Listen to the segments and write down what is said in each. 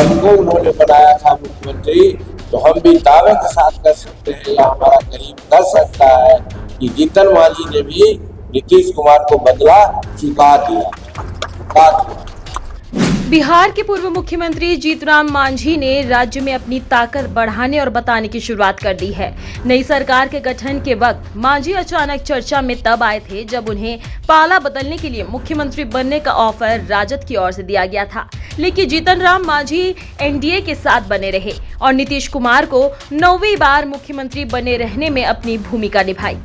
हमको उन्होंने बनाया था मुख्यमंत्री, तो हम भी दावे के साथ कर सकते हैं या हमारा गरीब कर सकता है कि जीतन मांझी ने भी नीतीश कुमार को बदला चुका दिया। बिहार के पूर्व मुख्यमंत्री जीतनराम मांझी ने राज्य में अपनी ताकत बढ़ाने और बताने की शुरुआत कर दी है। नई सरकार के गठन के वक्त मांझी अचानक चर्चा में तब आए थे जब उन्हें पाला बदलने के लिए मुख्यमंत्री बनने का ऑफर राजद की ओर से दिया गया था, लेकिन जीतनराम मांझी एनडीए के साथ बने रहे और नीतीश कुमार को 9वीं बार मुख्यमंत्री बने रहने में अपनी भूमिका निभाई।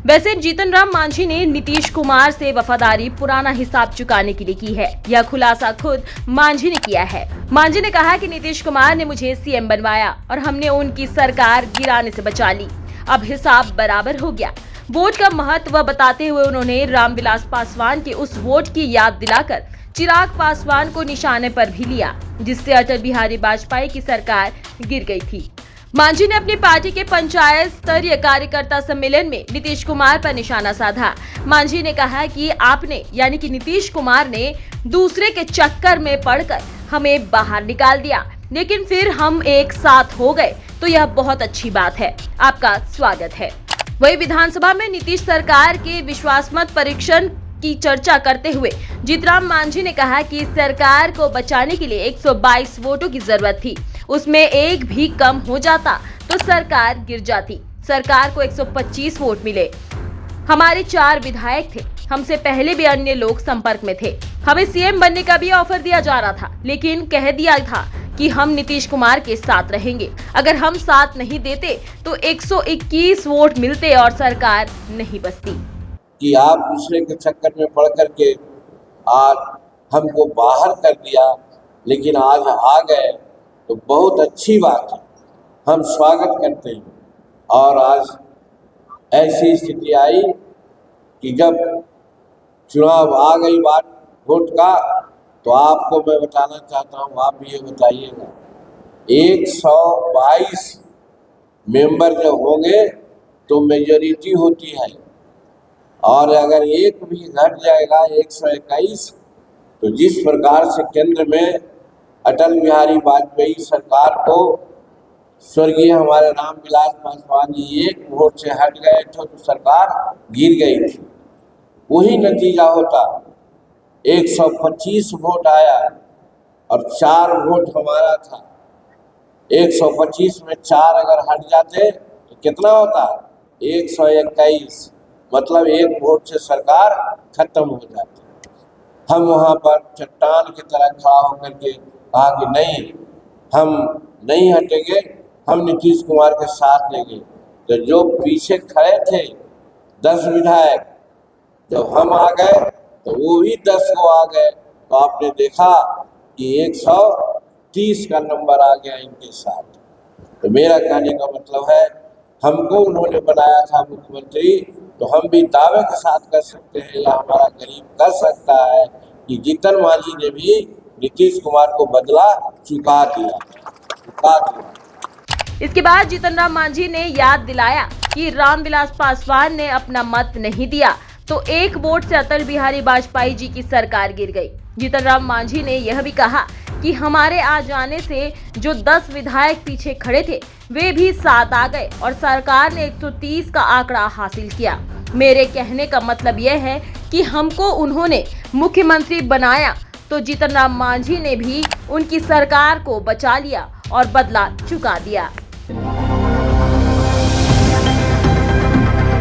वैसे जीतनराम मांझी ने नीतीश कुमार से वफादारी पुराना हिसाब चुकाने के लिए की है। यह खुलासा खुद मांझी ने किया है। मांझी ने कहा कि नीतीश कुमार ने मुझे सीएम बनवाया और हमने उनकी सरकार गिराने से बचा ली। अब हिसाब बराबर हो गया। वोट का महत्व बताते हुए उन्होंने रामविलास पासवान के उस वोट की याद दिलाकर चिराग पासवान को निशाने पर भी लिया, जिससे अटल बिहारी वाजपेयी की सरकार गिर गई थी। मांझी ने अपनी पार्टी के पंचायत स्तरीय कार्यकर्ता सम्मेलन में नीतीश कुमार पर निशाना साधा। मांझी ने कहा कि आपने यानी कि नीतीश कुमार ने दूसरे के चक्कर में पड़कर हमें बाहर निकाल दिया, लेकिन फिर हम एक साथ हो गए, तो यह बहुत अच्छी बात है। आपका स्वागत है। वही विधानसभा में नीतीश सरकार के विश्वासमत परीक्षण की चर्चा करते हुए जीतनराम मांझी ने कहा कि सरकार को बचाने के लिए 122 वोटों की जरूरत थी, उसमें एक भी कम हो जाता तो सरकार गिर जाती। सरकार को 125 वोट मिले। हमारे 4 विधायक थे, हमसे पहले भी अन्य लोग संपर्क में थे। हमें सीएम बनने का भी ऑफर दिया जा रहा था, लेकिन कह दिया था कि हम नीतीश कुमार के साथ रहेंगे। अगर हम साथ नहीं देते तो 121 वोट मिलते और सरकार नहीं बचती। कि आप दूसरे के चक्कर में पड़ करके आज हमको बाहर कर दिया, लेकिन आज आ गए तो बहुत अच्छी बात है, हम स्वागत करते हैं। और आज ऐसी स्थिति आई कि जब चुनाव आ गई बात वोट का, तो आपको मैं बताना चाहता हूँ, आप भी ये बताइएगा, 122 मेंबर जब होंगे तो मेजॉरिटी होती है, और अगर एक भी घट जाएगा 121, तो जिस प्रकार से केंद्र में अटल बिहारी वाजपेयी सरकार को स्वर्गीय हमारे रामविलास पासवान जी एक वोट से हट गए तो सरकार गिर गई थी, वही नतीजा होता। 125 वोट आया और 4 वोट हमारा था। 125 में 4 अगर हट जाते तो कितना होता? 121, मतलब एक वोट से सरकार खत्म हो जाती। हम वहाँ पर चट्टान की तरह खड़ा होकर के कहा कि नहीं, हम नहीं हटेंगे, हम नीतीश कुमार के साथ लेंगे। तो जो पीछे खड़े थे 10 विधायक, जब हम आ गए तो वो भी 10 को आ गए, तो आपने देखा कि 130 का नंबर आ गया इनके साथ। तो मेरा कहने का मतलब है, हमको उन्होंने बनाया था मुख्यमंत्री, तो हम भी दावे के साथ कर सकते हैं या हमारा गरीब कर सकता है कि जीतन मांझी ने भी नीतीश कुमार को बदला चुका दिया। इसके बाद जीतनराम मांझी ने याद दिलाया कि रामविलास पासवान ने अपना मत नहीं दिया तो एक वोट से अटल बिहारी वाजपेयी जी की सरकार गिर गई। जीतनराम मांझी ने यह भी कहा कि हमारे आ जाने से जो 10 विधायक पीछे खड़े थे वे भी साथ आ गए और सरकार ने 130 का आंकड़ा हासिल किया। मेरे कहने का मतलब यह है कि हमको उन्होंने मुख्यमंत्री बनाया तो जीतनराम मांझी ने भी उनकी सरकार को बचा लिया और बदला चुका दिया।